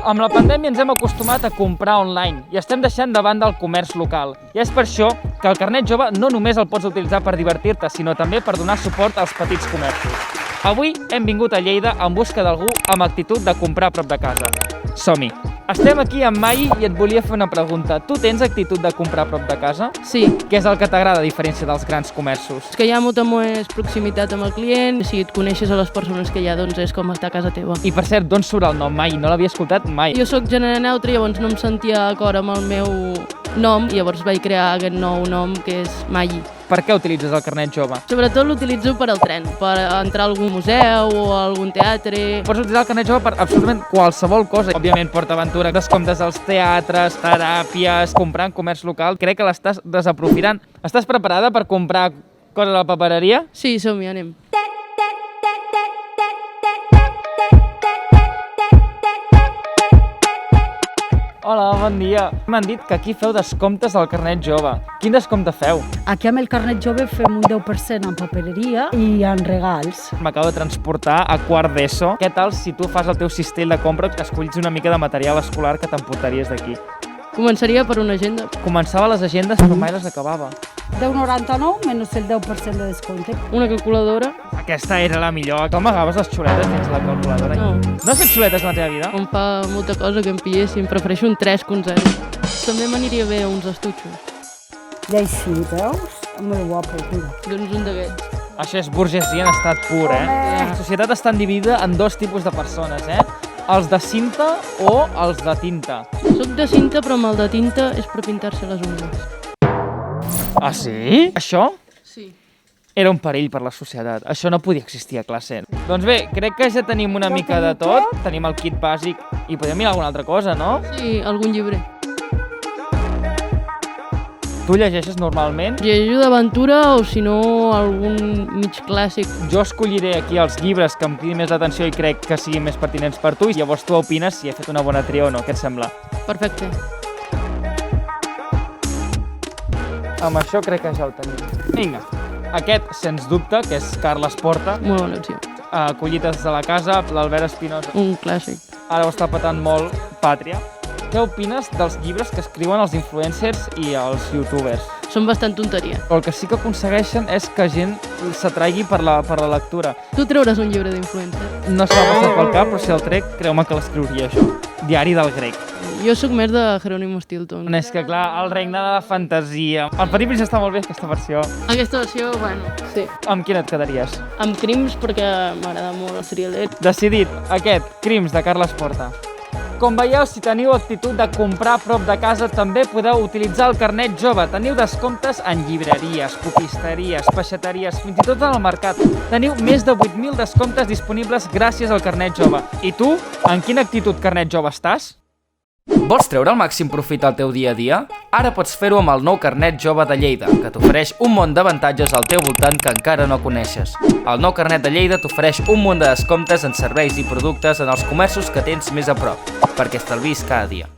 Amb la pandèmia ens hem acostumat a comprar online i estem deixant de banda el comerç local. I és per això que el carnet jove no només el pots utilitzar per divertir-te, sinó també per donar suport als petits comerços. Avui hem vingut a Lleida en busca d'algú amb actitud de comprar a prop de casa. Som-hi! Estem aquí amb Mai i et volia fer una pregunta. Tu tens actitud de comprar a prop de casa? Sí, Què és el que t'agrada a diferència dels grans comerços? és que hi ha molta més proximitat amb el client, si et coneixes a les persones que hi ha, doncs és com estar a casa teva. I per cert, d'on surt el nom Mai? No l'havia escoltat mai. Jo sóc gènere neutre, llavors no em sentia d'acord amb el meu nom, i llavors vaig crear aquest nou nom que és Mai. Per què utilitzes el carnet jove? Sobretot l'utilitzo per al tren, per entrar a algun museu o a algun teatre. Pots utilitzar el carnet jove per absolutament qualsevol cosa. Òbviament, PortAventura, descomptes als teatres, teràpies, comprar en comerç local. Crec que l'estàs desaprofitant. Estàs preparada per comprar coses a la papereria? Sí, som-hi, anem. Hola, bon dia. M'han dit que aquí feu descomptes al carnet jove. Quin descompte feu? Aquí amb el carnet jove fem un 10% en papereria i en regals. M'acabo de transportar a quart d'ESO. Què tal si tu fas el teu cistell de compra que escollis una mica de material escolar que t'emportaries d'aquí? Començaria per una agenda. Començava les agendes però mai les acabava. 10,99 menys el 10% de descompte. Una calculadora. Aquesta era la millor. Tu amagaves les xuletes dins la calculadora? No. No has fet xuletes en la teva vida? Em fa molta cosa que em pillessin, prefereixo un 3 que un 0. També m'aniria bé uns estutxos. I així, veus? Molt guapo, mira. Doncs un d'aquests. Això és burgesia en estat pur, eh? Home! La societat està dividida en dos tipus de persones, eh? Els de cinta o els de tinta. Soc de cinta, però amb el de tinta és per pintar-se les ungles. Ah, sí? Això Sí. era un perill per la societat. Això no podia existir a classe. Doncs bé, crec que ja tenim una mica de tot. Tenim el kit bàsic i podem mirar alguna altra cosa, no? Sí, algun llibre. Tu llegeixes normalment? Llegeixo d'aventura o, si no, algun mig clàssic. Jo escolliré aquí els llibres que em cridin més l'atenció i crec que siguin més pertinents per tu i llavors tu opines si he fet una bona tria o no. Què et sembla? Perfecte. Amb això crec que ja ho tenim. Vinga, aquest, sens dubte, que és Carles Porta, Molt bona opció. Collites de la casa, l'Albert Espinosa. Un clàssic. Ara ho està patant molt Pàtria. Què opines dels llibres que escriuen els influencers i els youtubers? Són bastant tonteria. El que sí que aconsegueixen és que gent s'atraigui per la lectura. Tu treuràs un llibre d'influencer? No se m'ha passat pel cap, però si el trec, creu-me que l'escriuria això. Diari del grec. Jo sóc més de Jerónimo Stilton. És que, clar, el regne de la fantasia. El Petit Príncep està molt bé, aquesta versió. Aquesta versió, bueno, sí. Amb quina et quedaries? Amb crims, perquè m'agrada molt el thriller. Decidit, aquest, Crims, de Carles Porta. Com veieu, si teniu actitud de comprar a prop de casa, també podeu utilitzar el carnet jove. Teniu descomptes en llibreries, copisteries, peixateries, fins i tot en el mercat. Teniu més de 8.000 descomptes disponibles gràcies al carnet jove. I tu, en quina actitud carnet jove estàs? Vols treure el màxim profit al teu dia a dia? Ara pots fer-ho amb el nou carnet jove de Lleida, que t'ofereix un munt d'avantatges al teu voltant que encara no coneixes. El nou carnet de Lleida t'ofereix un munt de descomptes en serveis i productes en els comerços que tens més a prop, perquè estalvis cada dia.